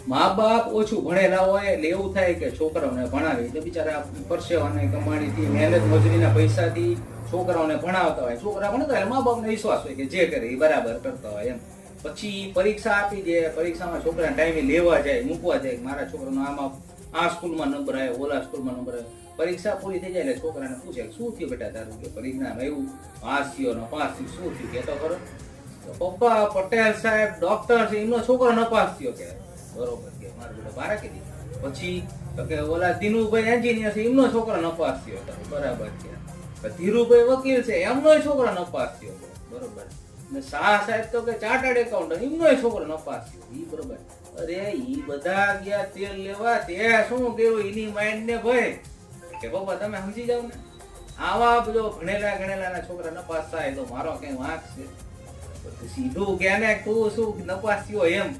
મા બાપ ઓછું ભણેલા હોય એટલે એવું થાય કે છોકરાઓને ભણાવી તો બિચારા પરસેવાને કમાણીથી મહેનત મજૂરીના પૈસાથી છોકરાઓને ભણાવતા હોય, છોકરા ભણતા હોય મા બાપને વિશ્વાસ હોય કે જે કરે એ બરાબર કરતા હોય એમ. પછી પરીક્ષા આપી દે, પરીક્ષામાં છોકરાને ટાઈમે લેવા જાય, મૂકવા જાય, મારા છોકરાનો આમાં આ સ્કૂલમાં નંબર આવ્યો, ઓલા સ્કૂલમાં નંબર આવ્યો. પરીક્ષા પૂરી થઈ જાય એટલે છોકરાને પૂછે શું થયું બેટા તારું, કે પરીક્ષામાં એવું પાસ થયો ને પાસ થયું, શું થયું કે તો ખરો. પપ્પા પટેલ સાહેબ ડોક્ટર છે, એમનો છોકરો નપાસ થયો કે બરોબર કે મારો બેટા બારા કીધી. પછી તો કે ઓલા દિનુભાઈ એન્જિનિયર છે, એમનો છોકરો નપાસ થયો બરાબર છે. ધીરુભાઈ વકીલ છે, એમનો છોકરો નપાસ થયો બરોબર. ને શાહ સાહેબ તો કે ચાર્ટર્ડ એકાઉન્ટન્ટ, એમનો છોકરો નપાસ થયો ઈ બરોબર. અરે ઈ બધા ગયા તેલ લેવા, તે શું કર્યું એની માઇન્ડ ને ભાઈ કે પપ્પા તમે સમજી જાવ ને, આવા બધો ભણેલા ગણેલા ના છોકરા નપાસ થાય તો મારો કઈ વાંક છે. સીધું કે ને તું શું નપાસ થયો એમ